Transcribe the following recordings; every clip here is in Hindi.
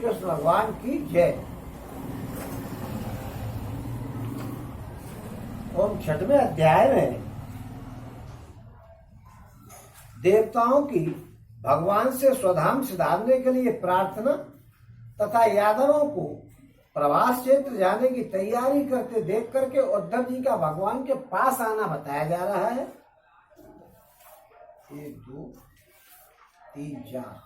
कृष्ण भगवान की जय। और 6वें अध्याय में देवताओं की भगवान से स्वधाम सिधारने के लिए प्रार्थना तथा यादवों को प्रवास क्षेत्र जाने की तैयारी करते देख करके उद्धव जी का भगवान के पास आना बताया जा रहा है। 1 2 3 4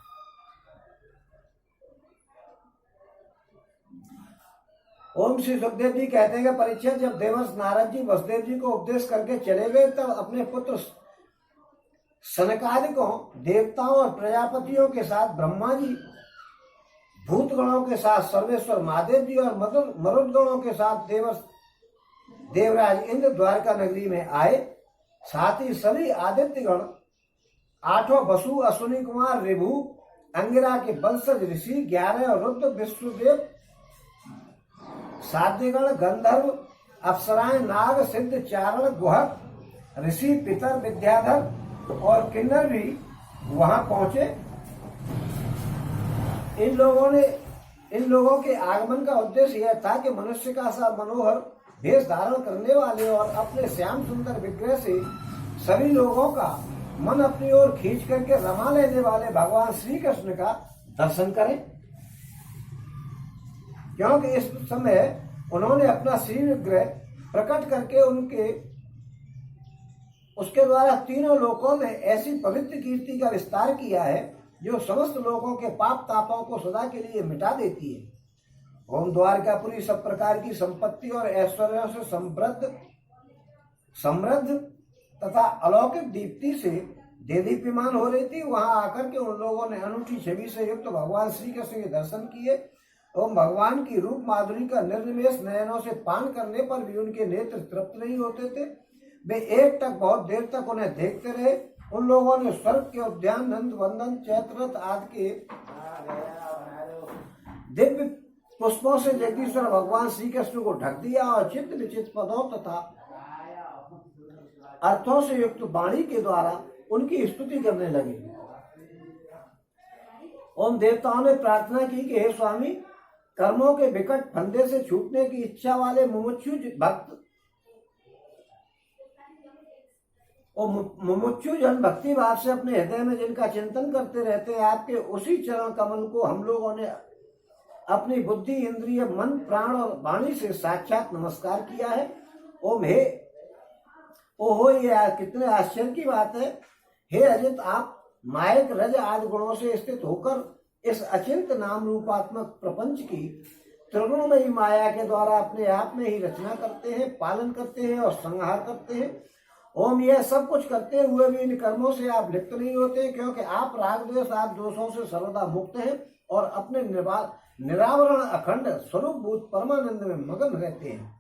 ओम श्री सुखदेव जी कहते हैं कि परीक्षित, जब देवर्ष नारद जी वसुदेव जी को उपदेश करके चले गए तब अपने पुत्र सनकादिकों देवताओं और प्रजापतियों के साथ ब्रह्मा जी, भूतगणों के साथ सर्वेश्वर महादेव जी और मरुदगणों के साथ देवराज इंद्र द्वारका नगरी में आए। साथ ही सभी आदित्यगण, 8 वसु, अश्विनी कुमार, ऋभु, अंगिरा के वंशज ऋषि, 11 रुद्र, विष्णुदेव, साध्यगण, गंधर्व, अप्सराएं, नाग, सिद्ध, चारण, गुहक, ऋषि, पितर, विद्याधर और किन्नर भी वहां पहुंचे। इन लोगों के आगमन का उद्देश्य यह था कि मनुष्य का सा मनोहर भेष धारण करने वाले और अपने श्याम सुंदर विग्रह से सभी लोगों का मन अपनी ओर खींच करके रमा लेने वाले भगवान श्री कृष्ण का दर्शन करें, क्योंकि इस समय उन्होंने अपना श्री विग्रह प्रकट करके उसके द्वारा तीनों लोकों में ऐसी पवित्र कीर्ति का विस्तार किया है जो समस्त लोगों के पाप तापों को सदा के लिए मिटा देती है। ओम द्वारकापुरी सब प्रकार की संपत्ति और ऐश्वर्यों से समृद्ध तथा अलौकिक दीप्ति से देदीप्यमान हो रही थी। वहां आकर के उन लोगों ने अनूठी छवि से युक्त भगवान श्री कृष्ण के दर्शन किए। ओम भगवान की रूप माधुरी का निर्निमेष नयनों से पान करने पर भी उनके नेत्र तृप्त नहीं होते थे। वे एक टक बहुत देर तक उन्हें देखते रहे। उन लोगों ने स्वर्ग के उद्यान, नंद वंदन, चैत्ररथ आदि के दिव्य पुष्पों से जगदीश्वर भगवान श्री कृष्ण को ढक दिया और चित्त विचित्र पदों तथा अर्थों से युक्त वाणी के द्वारा उनकी स्तुति करने लगे। ओम देवताओं ने प्रार्थना की कि हे स्वामी, कर्मों के विकट फंदे से छूटने की इच्छा वाले मुमुक्षु भक्त और मुमुक्षु जन भक्ति भाव से अपने हृदय में जिनका चिंतन करते रहते हैं, आपके उसी चरण कमल को हम लोगों ने अपनी बुद्धि, इंद्रिय, मन, प्राण और वाणी से साक्षात नमस्कार किया है। ओम हे ओहो, ये कितने आश्चर्य की बात है। हे अजित, आप मायक, रज आदि गुणों से स्थित होकर इस अचिंत नाम रूपात्मक प्रपंच की त्रिगुणमयी माया के द्वारा अपने आप में ही रचना करते हैं, पालन करते हैं और संहार करते हैं। ओम, यह सब कुछ करते हुए भी इन कर्मों से आप लिप्त नहीं होते, क्योंकि आप राग द्वेष आदि दोषों से सर्वदा मुक्त हैं और अपने निरावरण अखंड स्वरूप भूत परमानंद में मगन रहते हैं।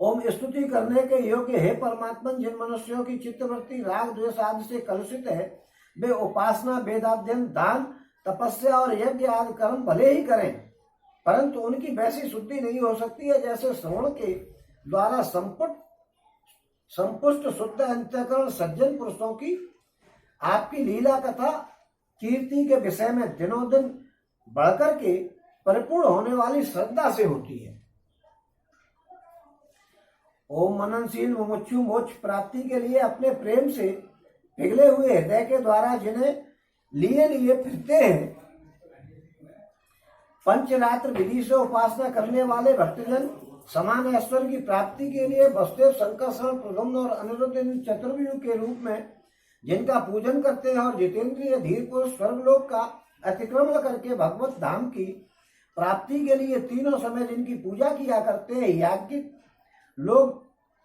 ओम, स्तुति करने के योग्य हे परमात्मा, जिन मनुष्यों की चित्तवृत्ति राग द्वेष आदि से कलुषित है, वे उपासना, वेदाध्ययन, दान, तपस्या और यज्ञ आदि कर्म भले ही करें, परंतु उनकी वैसी शुद्धि नहीं हो सकती है जैसे श्रवण के द्वारा संपुष्ट शुद्ध अंतःकरण सज्जन पुरुषों की आपकी लीला कथा कीर्ति के विषय में दिनों दिन बढ़कर के परिपूर्ण होने वाली श्रद्धा से होती है। ओम, मननशील मुमुक्षु मोक्ष प्राप्ति के लिए अपने प्रेम से पिघले हुए हृदय के द्वारा जिन्हें लिए फिरते हैं, पंचरात्र विधि से उपासना करने वाले भक्तजन समान ऐश्वर्य की प्राप्ति के लिए वसुदेव, संकर्षण, प्रद्युम्न और अनिरुद्ध इन चतुर्व्यूह के रूप में जिनका पूजन करते हैं और जितेंद्रिय धीर पुरुष स्वर्गलोक का अतिक्रमण करके भगवत धाम की प्राप्ति के लिए तीनों समय जिनकी पूजा किया करते हैं, याज्ञिक लोग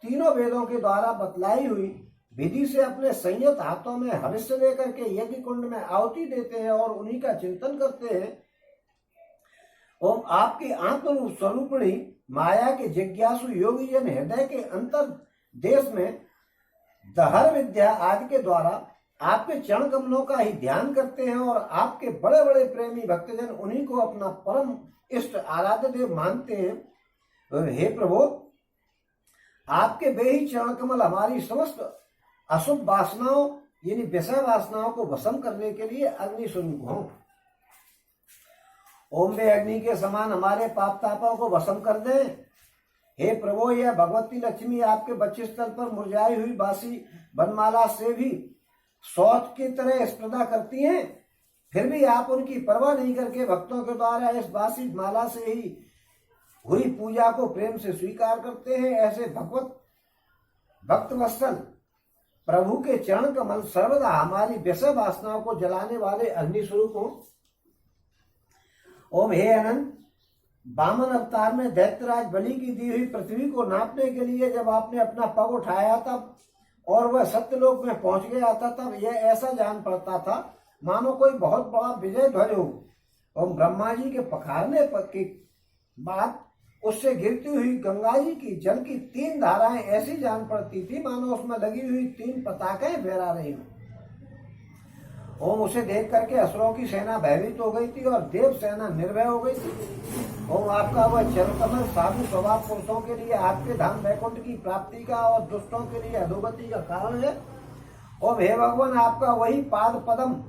तीनों वेदों के द्वारा बतलाई हुई विधि से अपने संयत हाथों में हविष्य लेकर के यज्ञ कुंड में आहुति देते हैं और उन्हीं का चिंतन करते हैं। ओम, आपकी आत्म स्वरूपिणी माया के जिज्ञासु योगी जन हृदय के अंतर देश में दहर विद्या आदि के द्वारा आपके चरण कमलों का ही ध्यान करते हैं और आपके बड़े बड़े प्रेमी भक्तजन उन्हीं को अपना परम इष्ट आराध्य देव मानते हैं। हे प्रभु, आपके वे ही चरण कमल हमारी समस्त अशुभ वासनाओं यानी विषय वासनाओं को भस्म करने के लिए अग्नि स्वरूप हों। ओम वे अग्नि के समान हमारे पाप तापों को भस्म कर दें। हे प्रभु, यह भगवती लक्ष्मी आपके वक्षस्थल पर मुरझाई हुई बासी बनमाला से भी शौच की तरह स्पर्धा करती हैं, फिर भी आप उनकी परवाह नहीं करके भक्तों के द्वारा इस बासी माला से ही हुई पूजा को प्रेम से स्वीकार करते हैं। ऐसे भक्त वत्सल प्रभु के चरण कमल सर्वदा हमारी विषय वासनाओं को जलाने वाले अग्नि स्वरूप हो। ओम हे अनंत, वामन अवतार में दैत्यराज बलि की दी हुई पृथ्वी को नापने के लिए जब आपने अपना पग उठाया तब और वह सत्यलोक में पहुंच गया था, तब यह ऐसा जान पड़ता था मानो कोई बहुत बड़ा विजय ध्वज हो। और ब्रह्मा जी के पखारने के बाद उससे गिरती हुई गंगा जी की जल की 3 धाराएं ऐसी जान पड़ती थी मानो उसमें लगी हुई 3 पताकें फहरा रही हो। ओम उसे देख करके असुरों की सेना भयभीत हो गई थी और देव सेना निर्भय हो गई थी। ओम आपका वह चरणकमल साधु स्वभाव पुरुषों के लिए आपके धाम वैकुंठ की प्राप्ति का और दुष्टों के लिए अधोगति का कारण है। ओम हे भगवान, आपका वही पाद पद्म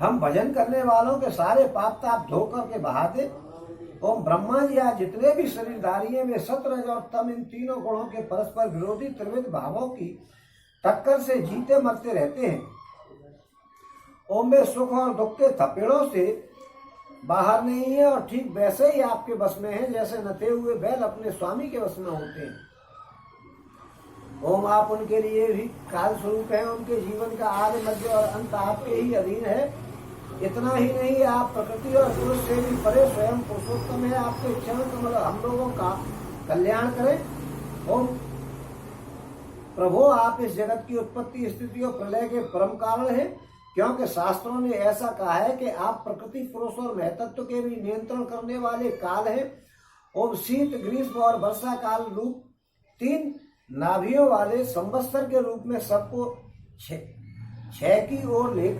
हम भजन करने वालों के सारे पाप ताप धो करके बहा दे। ओम ब्रह्मा जी, आज जितने भी शरीरधारी हैं वे सत्व रज और तम इन तीनों गुणों के परस्पर विरोधी त्रिविध भावों की टक्कर से जीते मरते रहते हैं। ओम वे सुख और दुख के थपेड़ों से बाहर नहीं है और ठीक वैसे ही आपके बस में है जैसे नते हुए बैल अपने स्वामी के बस में होते हैं। ओम आप उनके लिए भी काल स्वरूप है, उनके जीवन का आदि मध्य और अंत आपके ही अधीन है। इतना ही नहीं, आप प्रकृति और पुरुष से भी परे स्वयं पुरुषोत्तम है। आपके चरण कमल हम लोगों का कल्याण करें। ओम प्रभु, आप इस जगत की उत्पत्ति स्थिति और प्रलय के परम कारण हैं, क्योंकि शास्त्रों ने ऐसा कहा है कि आप प्रकृति पुरुष और महतत्व के भी नियंत्रण करने वाले काल हैं। ओम शीत ग्रीष्म और वर्षा काल रूप 3 नाभियों वाले संवत्सर के रूप में सबको छह की ओर ले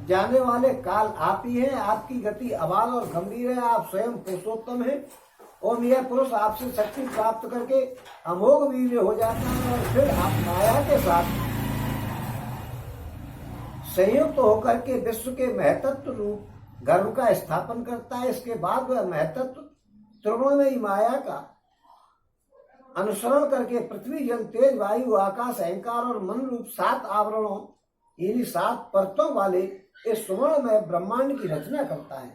जाने वाले काल आप ही हैं। आपकी गति अबाल और गंभीर है, आप स्वयं पुरुषोत्तम हैं। ओम यह पुरुष आपसे शक्ति प्राप्त करके अमोघ वीर हो जाता है और फिर आप माया के साथ संयुक्त होकर के विश्व के महतत्व रूप गर्भ का स्थापन करता है। इसके बाद वह महतत्व त्रिगुणमयी माया का अनुसरण करके पृथ्वी जल तेज वायु आकाश अहंकार और मन रूप 7 आवरणों यानी 7 परतों वाले इस सुवर्ण में ब्रह्मांड की रचना करता है।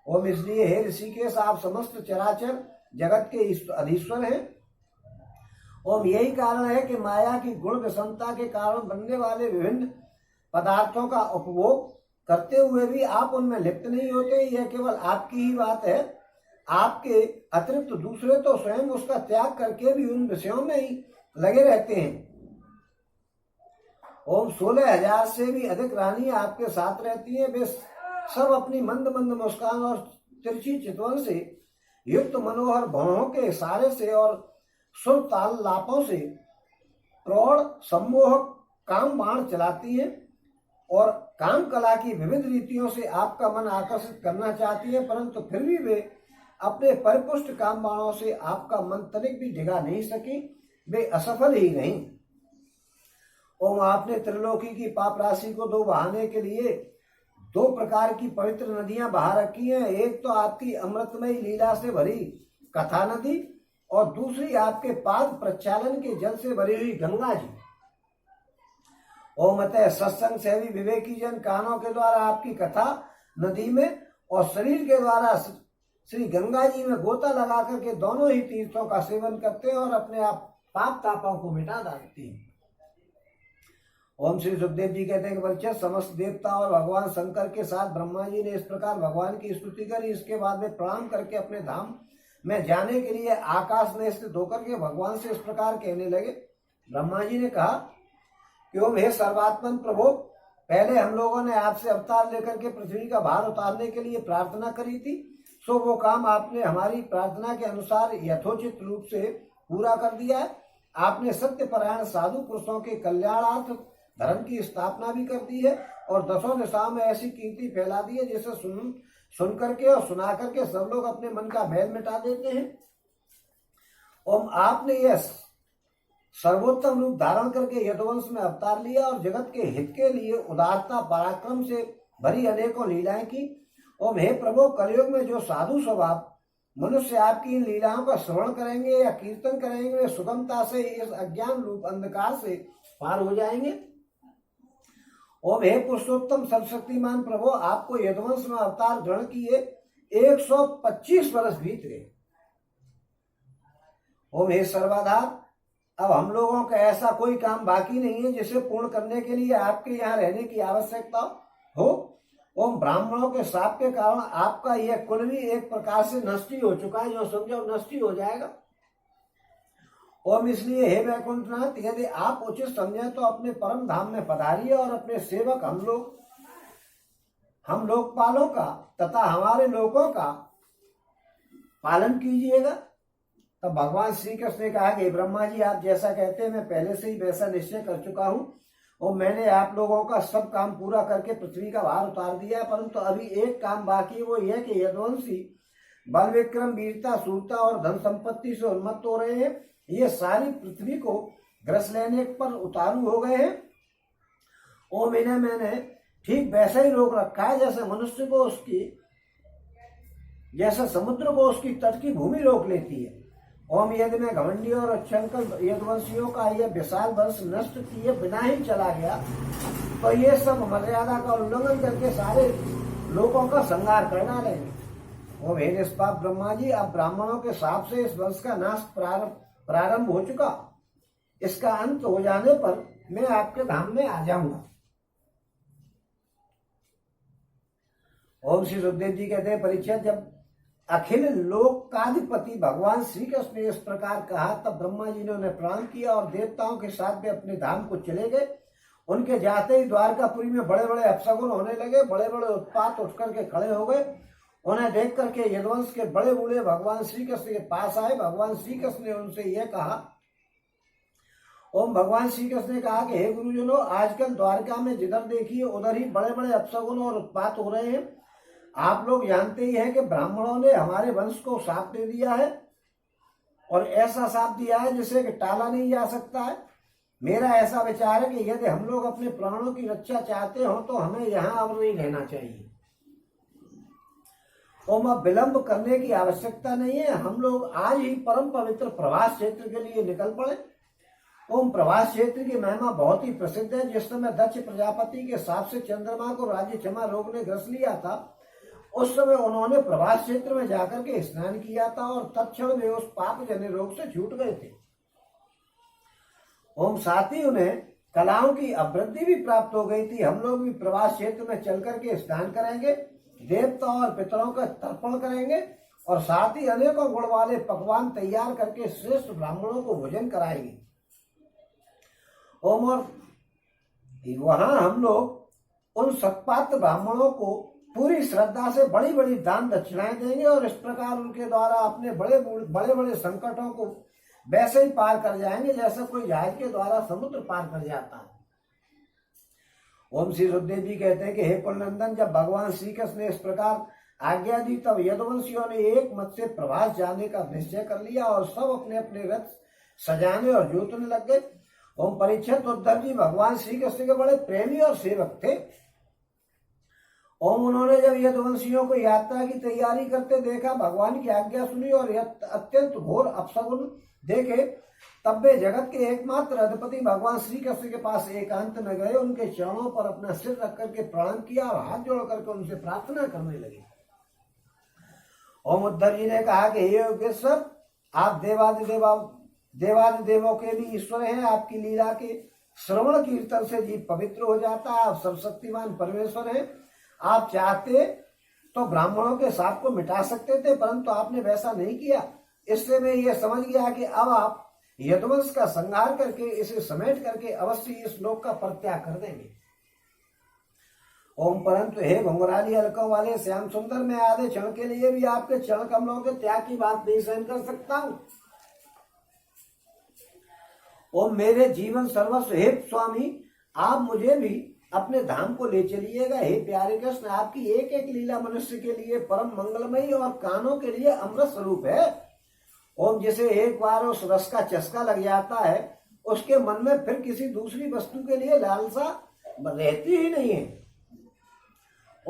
ओम इसलिए हे ऋषिकेश, आप समस्त चराचर जगत के अधीश्वर हैं। ओम यही कारण है कि माया की गुण विषमता के कारण बनने वाले विभिन्न पदार्थों का उपभोग करते हुए भी आप उनमें लिप्त नहीं होते। यह केवल आपकी ही बात है। आपके अतिरिक्त दूसरे तो स्वयं उसका त्याग करके भी उन विषयों में ही लगे रहते हैं। ओम 16,000 से भी अधिक रानी आपके साथ रहती हैं। वे सब अपनी मंद मंद मुस्कान और तिरछी चितवन से युक्त मनोहर भौहों के इशारे से और सुर ताल लापों से प्रौढ़ सम्मोहक काम बाण चलाती हैं और काम कला की विविध रीतियों से आपका मन आकर्षित करना चाहती है, परंतु फिर भी वे अपने परिपुष्ट काम बाणों से आपका मन तनिक भी डिगा नहीं सकी। वे असफल ही रहीं। ओम आपने त्रिलोकी की पाप राशि को दो बहाने के लिए 2 प्रकार की पवित्र नदियां बहा रखी हैं। एक तो आपकी अमृतमयी लीला से भरी कथा नदी और दूसरी आपके पाद प्रक्षालन के जल से भरी हुई गंगा जी। ओम अतः सत्संग सेवी विवेकी जन कानों के द्वारा आपकी कथा नदी में और शरीर के द्वारा श्री गंगा जी में गोता लगा करके दोनों ही तीर्थों का सेवन करते हैं और अपने आप पाप तापों को मिटा डालते हैं। ओम श्री सुखदेव जी कहते हैं कि बच्चे समस्त देवता और भगवान शंकर के साथ ब्रह्मा जी ने इस प्रकार भगवान की स्तुति करी। इसके बाद वे प्रणाम करके अपने धाम में जाने के लिए आकाश में स्थित होकर के भगवान से इस प्रकार कहने लगे। ब्रह्मा जी ने कहा कि ओम हे सर्वात्मन प्रभु, पहले हम लोगों ने आपसे अवतार लेकर के पृथ्वी का भार उतारने के लिए प्रार्थना करी थी, सो वो काम आपने हमारी प्रार्थना के अनुसार यथोचित रूप से पूरा कर दिया है। आपने सत्यपरायण साधु पुरुषों के कल्याणार्थ धर्म की स्थापना भी कर दी है और 10 दिशाओं में ऐसी कीर्ति फैला दी है जिसे सुन करके और सुना करके सब लोग अपने मन का भय मिटा देते हैं। ओम आपने यह सर्वोत्तम रूप धारण करके यदुवंश में अवतार लिया और जगत के हित के लिए उदारता पराक्रम से भरी अनेकों लीलाएं की। ओम हे प्रभु, कलयुग में जो साधु स्वभाव मनुष्य आपकी इन लीलाओं का श्रवण करेंगे या कीर्तन करेंगे, वे सुगमता से इस अज्ञान रूप अंधकार से पार हो जाएंगे। ओम हे पुरुषोत्तम सर्वशक्तिमान प्रभु, आपको यदुवंश में अवतार ग्रहण किए 125 वर्ष बीत गए। ओम हे सर्वाधार, अब हम लोगों का ऐसा कोई काम बाकी नहीं है जिसे पूर्ण करने के लिए आपके यहाँ रहने की आवश्यकता हो। ओम ब्राह्मणों के शाप के कारण आपका यह कुल भी एक प्रकार से नष्ट ही हो चुका है, जो समझो नष्ट ही हो जाएगा। ओम इसलिए हे वैकुंठनाथ, यदि आप उचित समझे तो अपने परम धाम में पधारिए और अपने सेवक हम लोकपालों का तथा हमारे लोगों का पालन कीजिएगा। तब भगवान श्री कृष्ण ने कहा कि ब्रह्मा जी, आप जैसा कहते हैं मैं पहले से ही वैसा निश्चय कर चुका हूं और मैंने आप लोगों का सब काम पूरा करके पृथ्वी का भार उतार दिया है, परंतु अभी एक काम बाकी है, वो यह कि यदुवंशी बल विक्रम वीरता सूरता और धन संपत्ति से उन्मत्त हो रहे हैं। ये सारी पृथ्वी को ग्रस लेने पर उतारू हो गए हैं। ओम इन्हें मैंने ठीक वैसा ही रोक रखा है जैसे मनुष्य को जैसे समुद्र को उसकी तट की भूमि रोक लेती है। ओम यदि मैं घमंडी और अच्छंकल यदुवंशियों का यह विशाल वंश नष्ट किए बिना ही चला गया तो ये सब मर्यादा का उल्लंघन करके सारे लोगों का संहार कर डालेंगे। ओम हे निष्पाप ब्रह्मा जी, अब ब्राह्मणों के शाप से इस वंश का नाश प्रारंभ हो चुका। इसका अंत हो जाने पर मैं आपके धाम में आ जाऊंगा। ओम श्री सुखदेव जी कहते हैं, परीक्षित, जब अखिल लोकाधिपति भगवान श्री कृष्ण ने इस प्रकार कहा तब ब्रह्मा जी ने उन्हें प्रणाम किया और देवताओं के साथ वे अपने धाम को चले गए। उनके जाते ही द्वारकापुरी में बड़े बड़े अपशगुन होने लगे, बड़े बड़े उत्पात उठ करके खड़े हो गए। उन्हें देख करके यदुवंश के बड़े बूढ़े भगवान श्री कृष्ण के पास आए। भगवान श्री कृष्ण ने उनसे यह कहा, ओम भगवान श्री कृष्ण ने कहा कि हे गुरुजनों, आजकल द्वारका में जिधर देखिए उधर ही बड़े बड़े अपशगुन और उत्पात हो रहे हैं। आप लोग जानते ही हैं कि ब्राह्मणों ने हमारे वंश को शाप दे दिया है और ऐसा शाप दिया है जिसे कि टाला नहीं जा सकता है। मेरा ऐसा विचार है कि यदि हम लोग अपने प्राणों की रक्षा चाहते हो तो हमें यहाँ अब नहीं रहना चाहिए। ओम अब विलंब करने की आवश्यकता नहीं है, हम लोग आज ही परम पवित्र प्रवास क्षेत्र के लिए निकल पड़े। ओम प्रवास क्षेत्र की महिमा बहुत ही प्रसिद्ध है। जिस समय दक्ष प्रजापति के शाप से चंद्रमा को राज्य क्षमा रोग ने ग्रस लिया था, उस समय उन्होंने प्रवास क्षेत्र में जाकर के स्नान किया था और तत्क्षण वे उस पाप जन्य रोग से छूट गए थे। ओम साथ ही उन्हें कलाओं की अभिवृद्धि भी प्राप्त हो गई थी। हम लोग भी प्रवास क्षेत्र में चल करके स्नान करेंगे, देवता और पितरों का तर्पण करेंगे और साथ ही अनेकों गुण वाले पकवान तैयार करके श्रेष्ठ ब्राह्मणों को भोजन कराएंगे। ओम और वहां हम लोग उन सत्पात्र ब्राह्मणों को पूरी श्रद्धा से बड़ी बड़ी दान दक्षिणाएं देंगे और इस प्रकार उनके द्वारा अपने बड़े बड़े संकटों को वैसे ही पार कर जाएंगे जैसे कोई जहाज के द्वारा समुद्र पार कर जाता है। ओम श्री सुखदेव जी कहते हैं कि हे कुलनंदन, जब भगवान श्री कृष्ण ने इस प्रकार आज्ञा दी तब यदुवंशियों ने एक मत से प्रवास जाने का निश्चय कर लिया और सब अपने अपने रथ सजाने और जोतने लग गए। ओम परीक्षित, उद्धव जी भगवान श्री कृष्ण के बड़े प्रेमी और सेवक थे। ओम उन्होंने जब यदुवंशियों को यात्रा की तैयारी करते देखा, भगवान की आज्ञा सुनी और अत्यंत घोर अपशगुन देखे, तब वे जगत के एकमात्र अधिपति भगवान श्री कृष्ण के पास एकांत में गए, उनके चरणों पर अपना सिर रख करके प्रणाम किया और हाथ जोड़ करके उनसे प्रार्थना करने लगे। ओम उद्धव जी ने कहा कि हे योगेश्वर, आप देवादिदेवों के भी ईश्वर हैं। आपकी लीला के श्रवण कीर्तन से जीव पवित्र हो जाता है। आप सर्वशक्तिमान परमेश्वर हैं। आप चाहते तो ब्राह्मणों के शाप को मिटा सकते थे, परंतु आपने वैसा नहीं किया। इससे मैं ये समझ गया कि अब आप यदुवंश का संहार करके इसे समेट करके अवश्य इस लोक का परित्याग कर देंगे। ओम परंतु हे घुंघराली अलकों वाले श्याम सुंदर, मैं आधे क्षण के लिए भी आपके चरण कमलों के त्याग की बात नहीं सहन कर सकता हूं। ओम मेरे जीवन सर्वस्व हे स्वामी, आप मुझे भी अपने धाम को ले चलिएगा। हे प्यारे कृष्ण, आपकी एक एक लीला मनुष्य के लिए परम मंगलमयी और कानों के लिए अमृत स्वरूप है। ओम जिसे एक बार उस रस का चस्का लग जाता है, उसके मन में फिर किसी दूसरी वस्तु के लिए लालसा रहती ही नहीं है।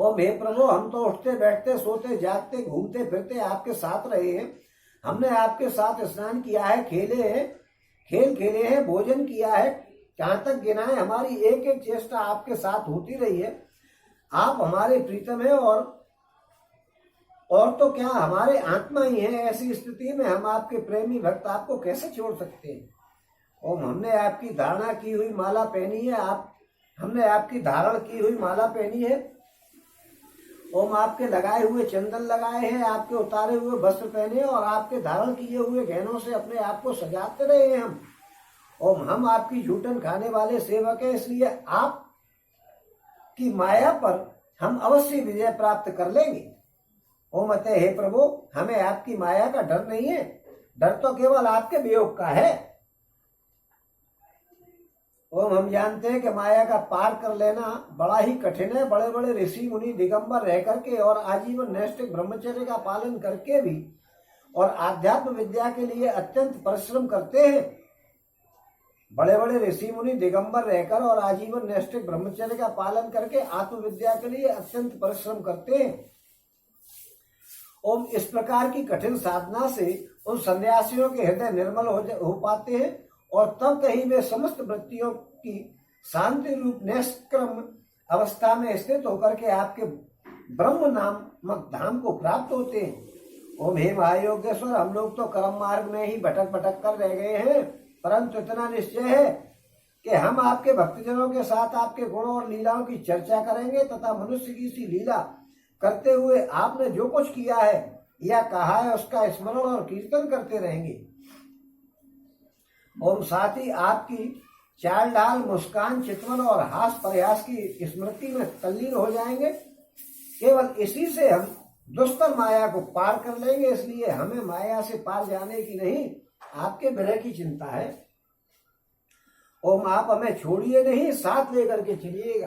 ओम हे प्रभु, हम तो उठते बैठते सोते जागते घूमते फिरते आपके साथ रहे हैं। हमने आपके साथ स्नान किया है, खेले हैं, खेल खेले हैं, भोजन किया है, कहाँ तक गिनाए, हमारी एक एक चेष्टा आपके साथ होती रही है। आप हमारे प्रीतम है और तो क्या हमारे आत्मा ही है। ऐसी स्थिति में हम आपके प्रेमी भक्त आपको कैसे छोड़ सकते हैं। ओम हमने आपकी धारणा की हुई माला पहनी है, हमने आपकी धारण की हुई माला पहनी है। ओम आपके लगाए हुए चंदन लगाए हैं, आपके उतारे हुए वस्त्र पहने और आपके धारण किए हुए गहनों से अपने आप को सजाते रहे हैं हम। ओम हम आपकी झूठन खाने वाले सेवक हैं, इसलिए आप की माया पर हम अवश्य विजय प्राप्त कर लेंगे। ओम अतः हे प्रभु, हमें आपकी माया का डर नहीं है, डर तो केवल आपके वियोग का है। ओम हम जानते हैं कि माया का पार कर लेना बड़ा ही कठिन है। बड़े बड़े ऋषि मुनि दिगंबर रह करके और आजीवन नैष्ठिक ब्रह्मचर्य का पालन करके भी और आध्यात्म विद्या के लिए अत्यंत परिश्रम करते हैं। बड़े बड़े ऋषि मुनि दिगंबर रहकर और आजीवन नैष्ठिक ब्रह्मचर्य का पालन करके आत्मविद्या के लिए अत्यंत परिश्रम करते हैं। ओम इस प्रकार की कठिन साधना से उन सन्यासियों के हृदय निर्मल हो पाते हैं और तब कहीं वे समस्त वृत्तियों की शांति रूप निष्क्रम अवस्था में स्थित होकर के आपके ब्रह्म नामक धाम को प्राप्त होते हैं। ओम हे महायोगेश्वर, हम लोग तो कर्म मार्ग में ही भटक भटक कर रह गए हैं, परंतु इतना निश्चय है कि हम आपके भक्तजनों के साथ आपके गुणों और लीलाओं की चर्चा करेंगे तथा मनुष्य की सी लीला करते हुए आपने जो कुछ किया है या कहा है उसका स्मरण और कीर्तन करते रहेंगे। और साथ ही आपकी चाल ढाल, मुस्कान, चितवन और हास प्रयास की स्मृति में तल्लीन हो जाएंगे। केवल इसी से हम दुष्कर माया को पार कर लेंगे, इसलिए हमें माया से पार जाने की नहीं, आपके विरह की चिंता है। ओम आप हमें छोड़िए नहीं, साथ लेकर के चलिएगा।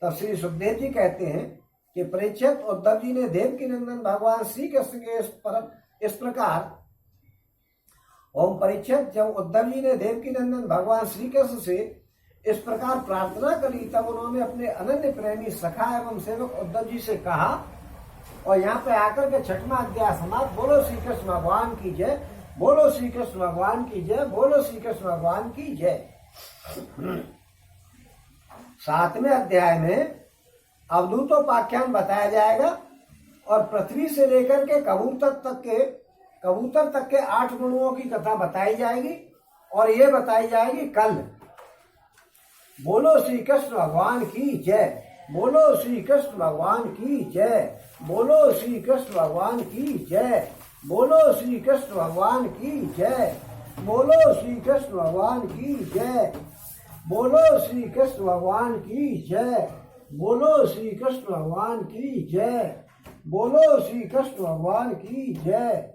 तब श्री सुखदेव जी कहते हैं कि परीक्षित उद्धव जी ने देवकी नंदन भगवान श्री कृष्ण के इस प्रकार ओम परीक्षित, जब उद्धव जी ने देवकी नंदन भगवान श्री कृष्ण से इस प्रकार प्रार्थना करी, तब उन्होंने अपने अनन्य प्रेमी सखा एवं सेवक उद्धव जी से कहा। और यहाँ पे आकर के छठवां अध्याय समाप्त। बोलो श्री कृष्ण भगवान की जय, बोलो श्री कृष्ण भगवान की जय, बोलो श्री कृष्ण भगवान की जय। सातवें अध्याय में अवधूतोपाख्यान बताया जाएगा और पृथ्वी से लेकर के कबूतर तक के 8 गुणों की कथा बताई जाएगी और ये बताई जाएगी कल। बोलो श्री कृष्ण भगवान की जय, बोलो श्री कृष्ण भगवान की जय, बोलो श्री कृष्ण भगवान की जय, बोलो श्री कृष्ण भगवान की जय, बोलो श्री कृष्ण भगवान की जय, बोलो श्री कृष्ण भगवान की जय, बोलो श्री कृष्ण भगवान की जय, बोलो श्री कृष्ण भगवान की जय,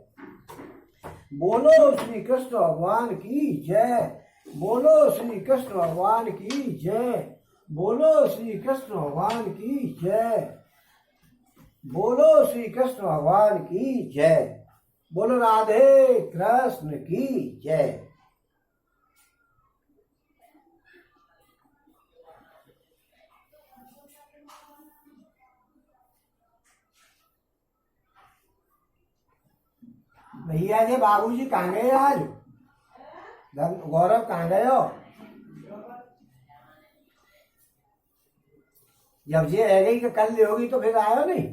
बोलो श्री कृष्ण भगवान की जय, बोलो श्री कृष्ण भगवान की जय, बोलो श्री कृष्ण भगवान की जय, बोलो श्री कृष्ण भगवान की जय, बोलो राधे कृष्ण की जय। भैया जी, बाबूजी कहाँ गए आज? गौरव कहाँ गए हो? जब ये रह गई कि कल होगी तो फिर आयो नहीं।